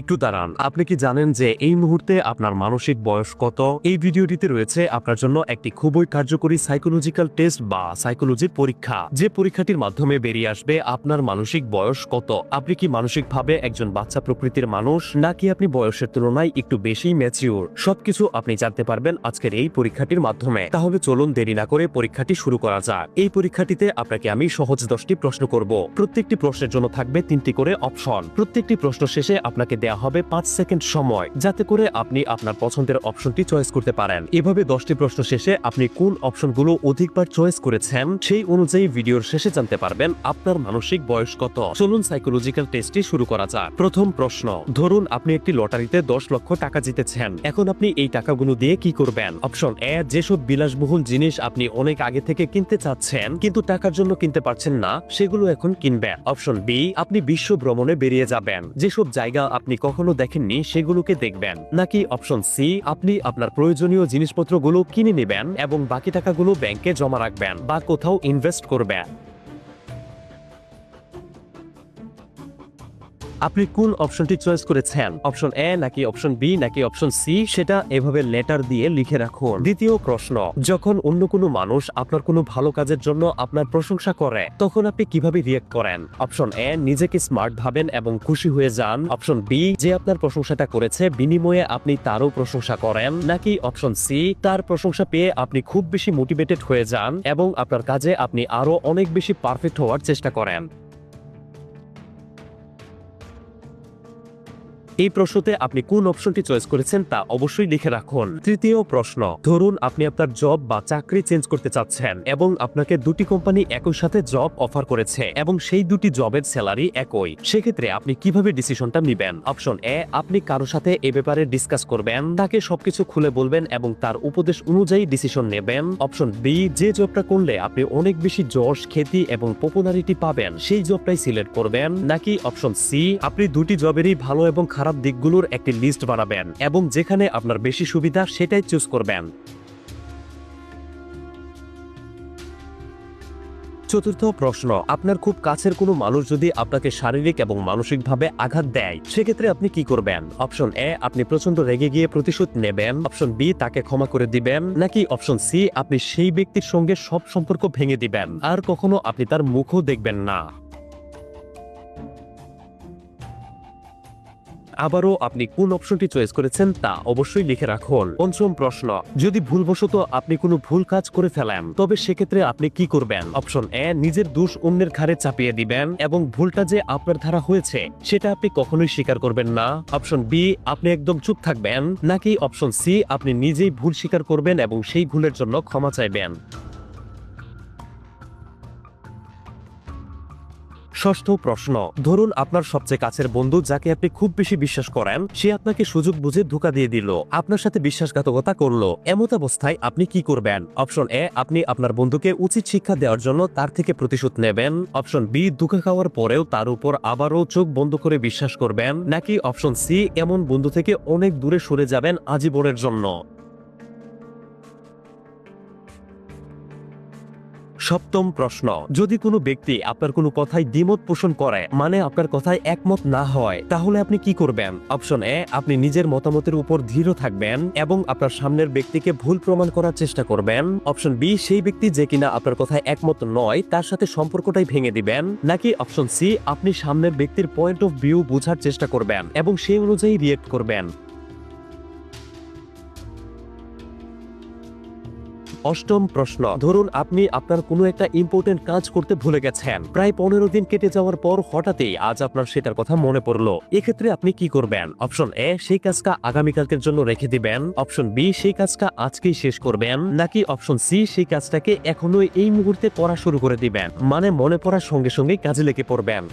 একটু দাঁড়ান, আপনি কি জানেন যে এই মুহূর্তে আপনার মানসিক বয়স কত? এই ভিডিওটিতে রয়েছে আপনার জন্য একটি খুবই কার্যকরী সাইকোলজিক্যাল টেস্ট বা সাইকোলজির পরীক্ষা, যে পরীক্ষাটির মাধ্যমে বেরিয়ে আসবে আপনার মানসিক বয়স কত। আপনি কি মানসিকভাবে একজন বাচ্চা প্রকৃতির মানুষ, নাকি আপনি বয়সের তুলনায় একটু বেশি ম্যাচিউর? সবকিছু আপনি জানতে পারবেন আজকের এই পরীক্ষাটির মাধ্যমে। তাহলে চলুন দেরি না করে পরীক্ষাটি শুরু করা যাক। এই পরীক্ষাটিতে আপনাকে আমি সহজ 10টি প্রশ্ন করব। প্রত্যেকটি প্রশ্নের জন্য থাকবে 3টি করে অপশন। প্রত্যেকটি প্রশ্ন শেষে আপনাকে দেয়া হবে 5 সেকেন্ড সময়, যাতে করে আপনি আপনার পছন্দের অপশনটি চয়েস করতে পারেন। এভাবে 10টি প্রশ্ন শেষে আপনি কোন অপশনগুলো অধিকবার চয়েস করেছেন সেই অনুযায়ী ভিডিওর শেষে জানতে পারবেন আপনার মানসিক বয়স কত। চলুন সাইকোলজিক্যাল টেস্টটি শুরু করা যাক। প্রথম প্রশ্ন, ধরুন আপনি একটি লটারিতে 10 লক্ষ টাকা জিতেছেন। এখন আপনি এই টাকাগুলো দিয়ে কি করবেন? অপশন এ, যেসব বিলাসবহুল জিনিস আপনি অনেক আগে থেকে কিনতে চাচ্ছেন কিন্তু টাকার জন্য কিনতে পারছেন না, সেগুলো এখন কিনবেন। অপশন বি, আপনি বিশ্ব ভ্রমণে বেরিয়ে যাবেন, যেসব জায়গা আপনি কখনো দেখেননি সেগুলোকে দেখবেন। নাকি অপশন সি, আপনি আপনার প্রয়োজনীয় জিনিসপত্রগুলো কিনে নেবেন এবং বাকি টাকাগুলো ব্যাংকে জমা রাখবেন বা কোথাও ইনভেস্ট করবেন। আপনি কোন অপশনটি চয়েস করেছেন? অপশন এ নাকি অপশন বি নাকি অপশন সি, সেটা এভাবে লেটার দিয়ে লিখে রাখুন। দ্বিতীয় প্রশ্ন, যখন অন্য কোনো মানুষ আপনার কোনো ভালো কাজের জন্য আপনার প্রশংসা করে, তখন আপনি কিভাবে রিয়েক্ট করেন? অপশন এ, নিজেকে স্মার্ট ভাবেন এবং খুশি হয়ে যান। অপশন বি, যে আপনার প্রশংসাটা করেছে বিনিময়ে আপনি তারও প্রশংসা করেন। নাকি অপশন সি, তার প্রশংসা পেয়ে আপনি খুব বেশি মোটিভেটেড হয়ে যান এবং আপনার কাজে আপনি আরো অনেক বেশি পারফেক্ট হওয়ার চেষ্টা করেন। এই প্রশ্নতে আপনি কোন অপশনটি চয়েস করেছেন তা অবশ্যই লিখে রাখুন। তৃতীয় প্রশ্ন, ধরুন আপনি আপনার জব বা চাকরি চেঞ্জ করতে চাচ্ছেন এবং আপনাকে দুটি কোম্পানি একই সাথে জব অফার করেছে এবং সেই দুটি জবের স্যালারি একই। সেক্ষেত্রে আপনি কিভাবে ডিসিশনটা নেবেন? অপশন এ, আপনি কারো সাথে এ ব্যাপারে ডিসকাস করবেন, তাকে সবকিছু খুলে বলবেন এবং তার উপদেশ অনুযায়ী ডিসিশন নেবেন। অপশন বি, যে জবটা করলে আপনি অনেক বেশি যশ, খ্যাতি এবং পপুলারিটি পাবেন সেই জবটাই সিলেক্ট করবেন। নাকি অপশন সি, আপনি দুটি জবেরই ভালো এবং খারাপ দিকগুলোর একটি লিস্ট বানাবেন এবং যেখানে আপনার বেশি সুবিধা সেটাই চুজ করবেন। চতুর্থ প্রশ্ন, আপনার খুব কাছের কোনো মানুষ যদি আপনাকে শারীরিক এবং মানসিকভাবে আঘাত দেয়, সেক্ষেত্রে আপনি কি করবেন? অপশন এ, আপনি প্রচন্ড রেগে গিয়ে প্রতিশোধ নেবেন। অপশন বি, তাকে ক্ষমা করে দিবেন। নাকি অপশন সি, আপনি সেই ব্যক্তির সঙ্গে সব সম্পর্ক ভেঙে দিবেন আর কখনো আপনি তার মুখও দেখবেন না। আবারও আপনি কোন অপশনটি চয়েস করেছেন তা অবশ্যই লিখে রাখুন। পঞ্চম প্রশ্ন, যদি ভুলবশত আপনি কোনো ভুল কাজ করে ফেলেন, তবে সেক্ষেত্রে আপনি কি করবেন? অপশন এ, নিজের দোষ অন্যের ঘাড়ে চাপিয়ে দিবেন এবং ভুলটা যে আপনার দ্বারা হয়েছে সেটা আপনি কখনোই স্বীকার করবেন না। অপশন বি, আপনি একদম চুপ থাকবেন। নাকি অপশন সি, আপনি নিজেই ভুল স্বীকার করবেন এবং সেই ভুলের জন্য ক্ষমা চাইবেন। ষষ্ঠ প্রশ্ন, ধরুন আপনার সবচেয়ে কাছের বন্ধু, যাকে আপনি খুব বেশি বিশ্বাস করেন, সে আপনাকে সুযোগ বুঝে ধোঁকা দিয়ে দিল, আপনার সাথে বিশ্বাসঘাতকতা করলো। এমত অবস্থায় আপনি কি করবেন? অপশন এ, আপনি আপনার বন্ধুকে উচিত শিক্ষা দেওয়ার জন্য তার থেকে প্রতিশোধ নেবেন। অপশন বি, ধোঁকা খাওয়ার পরেও তার উপর আবারও চোখ বন্ধ করে বিশ্বাস করবেন। নাকি অপশন সি, এমন বন্ধু থেকে অনেক দূরে সরে যাবেন আজীবনের জন্য। সপ্তম প্রশ্ন, যদি কোনো ব্যক্তি আপনার কোনো কথায় দ্বিমত পোষণ করে, মানে আপনার কথায় একমত না হয়, তাহলে আপনি কি করবেন? অপশন এ, আপনি নিজের মতামতের উপর দৃঢ় থাকবেন এবং আপনার সামনের ব্যক্তিকে ভুল প্রমাণ করার চেষ্টা করবেন। অপশন বি, সেই ব্যক্তি যে কিনা আপনার কথায় একমত নয় তার সাথে সম্পর্কটাই ভেঙে দিবেন। নাকি অপশন সি, আপনি সামনের ব্যক্তির পয়েন্ট অফ ভিউ বোঝার চেষ্টা করবেন এবং সেই অনুযায়ী রিয়েক্ট করবেন। অষ্টম প্রশ্ন, ধরুন আপনি আপনার কোনো একটা ইম্পর্টেন্ট কাজ করতে ভুলে গেছেন, প্রায় 15 দিন কেটে যাওয়ার পর হঠাৎই আজ আপনার সেটার কথা মনে পড়লো। এক্ষেত্রে আপনি কি করবেন? অপশন এ, সেই কাজটা আগামীকালকের জন্য রেখে দিবেন। অপশন বি, সেই কাজটা আজকেই শেষ করবেন। নাকি অপশন সি, সেই কাজটাকে এখনোই এই মুহূর্তে করা শুরু করে দিবেন, মানে মনে পড়ার সঙ্গে সঙ্গে কাজে লেগে পড়বেন।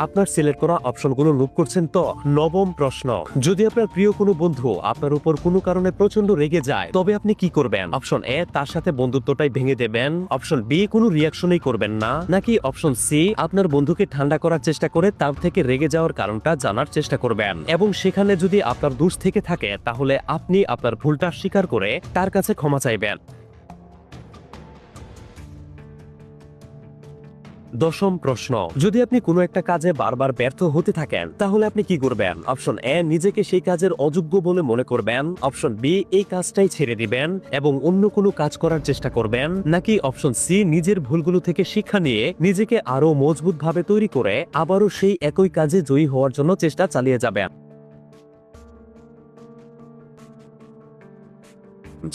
আপনার সিলেক্ট করা অপশনগুলো নোট করছেন তো? নবম প্রশ্ন, যদি আপনার প্রিয় কোনো বন্ধু আপনার উপর কোনো কারণে প্রচন্ড রেগে যায়, তবে আপনি কি করবেন? অপশন এ, তার সাথে বন্ধুত্বটাই ভেঙে দেবেন। অপশন বি, কোনো রিয়াকশনই করবেন না। নাকি অপশন সি, আপনার বন্ধুকে ঠান্ডা করার চেষ্টা করে তার থেকে রেগে যাওয়ার কারণটা জানার চেষ্টা করবেন এবং সেখানে যদি আপনার দোষ থেকে থাকে তাহলে আপনি আপনার ভুলটা স্বীকার করে তার কাছে ক্ষমা চাইবেন। দশম প্রশ্ন, যদি আপনি কোনো একটা কাজে বারবার ব্যর্থ হতে থাকেন তাহলে আপনি কি করবেন? অপশন এ, নিজেকে সেই কাজের অযোগ্য বলে মনে করবেন। অপশন বি, এই কাজটাই ছেড়ে দিবেন এবং অন্য কোনো কাজ করার চেষ্টা করবেন। নাকি অপশন সি, নিজের ভুলগুলো থেকে শিক্ষা নিয়ে নিজেকে আরো মজবুত ভাবে তৈরি করে আবারও সেই একই কাজে জয়ী হওয়ার জন্য চেষ্টা চালিয়ে যাবেন।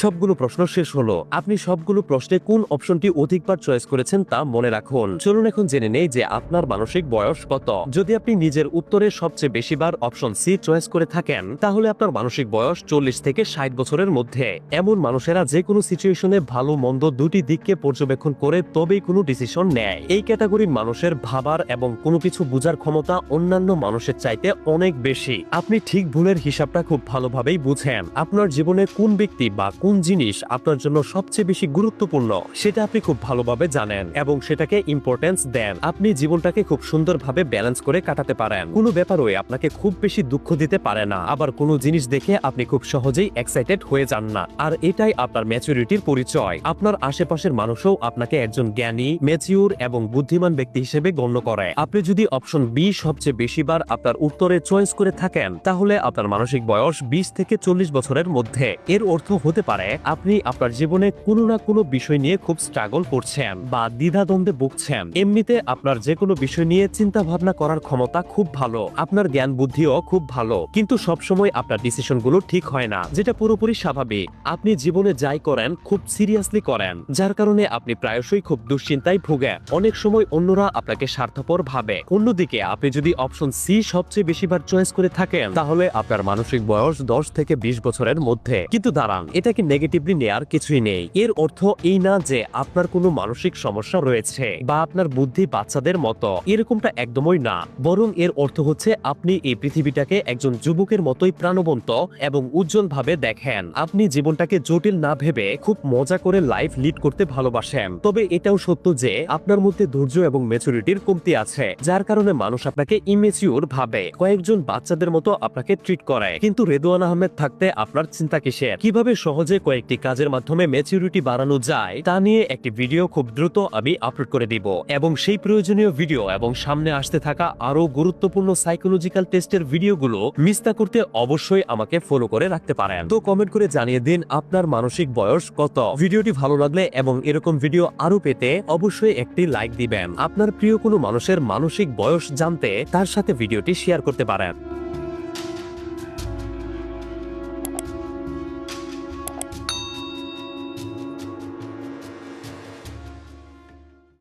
সবগুলো প্রশ্ন শেষ হলো। আপনি সবগুলো প্রশ্নে কোন অপশনটি অধিকবার চয়েস করেছেন তা মনে রাখুন। চলুন এখন জেনে নেই যে আপনার মানসিক বয়স কত। যদি আপনি নিজের উত্তরে সবচেয়ে বেশিবার অপশন সি চয়েস করে থাকেন তাহলে আপনার মানসিক বয়স 40 থেকে 60 বছরের মধ্যে। এমন মানুষেরা যে কোনো সিচুয়েশনে ভালো মন্দ দুটি দিককে পর্যবেক্ষণ করে তবেই কোনো ডিসিশন নেয়। এই ক্যাটাগরির মানুষের ভাবার এবং কোনো কিছু বোঝার ক্ষমতা অন্যান্য মানুষের চাইতে অনেক বেশি। আপনি ঠিক ভুলের হিসাবটা খুব ভালোভাবেই বুঝেন। আপনার জীবনে কোন ব্যক্তি বা কোন জিনিস আপনার জন্য সবচেয়ে বেশি গুরুত্বপূর্ণ সেটা আপনি খুব ভালোভাবে জানেন এবং সেটাকে ইম্পর্টেন্স দেন। আপনি জীবনটাকে খুব সুন্দরভাবে ব্যালেন্স করে কাটাতে পারেন। কোনো ব্যাপারই আপনাকে খুব বেশি দুঃখ দিতে পারে না, আবার কোনো জিনিস দেখে আপনি খুব সহজেই এক্সাইটেড হয়ে যান না। আর এটাই আপনার ম্যাচুরিটির পরিচয়। আপনার আশেপাশের মানুষও আপনাকে একজন জ্ঞানী, ম্যাচিউর এবং বুদ্ধিমান ব্যক্তি হিসেবে গণ্য করে। আপনি যদি অপশন বি সবচেয়ে বেশিবার আপনার উত্তরে চয়েস করে থাকেন তাহলে আপনার মানসিক বয়স 20 থেকে 40 বছরের মধ্যে। এর অর্থ হতে পারে আপনি আপনার জীবনে কোনো না কোনো বিষয় নিয়ে খুব স্ট্রাগল করছেন বা দ্বিধাদ্বন্দ্বে ভুগছেন। এমনিতে আপনার যে কোনো বিষয় নিয়ে চিন্তা ভাবনা করার ক্ষমতা খুব ভালো, আপনার জ্ঞান বুদ্ধিও খুব ভালো, কিন্তু সবসময় আপনার ডিসিশনগুলো ঠিক হয় না, যেটা পুরোপুরি স্বাভাবিক। আপনি জীবনে যাই করেন খুব সিরিয়াসলি করেন, যার কারণে আপনি প্রায়শই খুব দুশ্চিন্তায় ভোগেন। অনেক সময় অন্যরা আপনাকে স্বার্থপর ভাবে। অন্যদিকে আপনি যদি অপশন সি সবচেয়ে বেশিবার চয়েস করে থাকেন তাহলে আপনার মানসিক বয়স 10 থেকে 20 বছরের মধ্যে। কিন্তু দাঁড়ান, এটাকে নেগেটিভলি নেয়ার কিছুই নেই। এর অর্থ এই না যে আপনার কোনো মানসিক সমস্যা রয়েছে বা আপনার বুদ্ধি বাচ্চাদের মতো, এরকমটা একদমই না। বরং এর অর্থ হচ্ছে আপনি এই পৃথিবীটাকে একজন যুবকের মতোই প্রাণবন্ত এবং উজ্জ্বল ভাবে দেখেন। আপনি জীবনটাকে জটিল না ভেবে খুব মজা করে লাইফ লিড করতে ভালোবাসেন। তবে এটাও সত্য যে আপনার মধ্যে ধৈর্য এবং ম্যাচুরিটির কমতি আছে, যার কারণে মানুষ আপনাকে ইমেচিউর ভাবে, কয়েকজন বাচ্চাদের মতো আপনাকে ট্রিট করে। কিন্তু রেদওয়ান আহমেদ থাকতে আপনার চিন্তা কিসের? কিভাবে সহজে কয়েকটি কাজের মাধ্যমে ম্যাচুরিটি বাড়ানো যায় তা নিয়ে একটি ভিডিও খুব দ্রুত আমি আপলোড করে দিব, এবং সেই প্রয়োজনীয় ভিডিও এবং সামনে আসতে থাকা আরো গুরুত্বপূর্ণ সাইকোলজিক্যাল টেস্টের ভিডিওগুলো মিস না করতে অবশ্যই আমাকে ফলো করে রাখতে পারেন। তো কমেন্ট করে জানিয়ে দিন আপনার মানসিক বয়স কত। ভিডিওটি ভালো লাগলে এবং এরকম ভিডিও আরো পেতে অবশ্যই একটি লাইক দিবেন। আপনার প্রিয় কোনো মানুষের মানসিক বয়স জানতে তার সাথে ভিডিওটি শেয়ার করতে পারেন।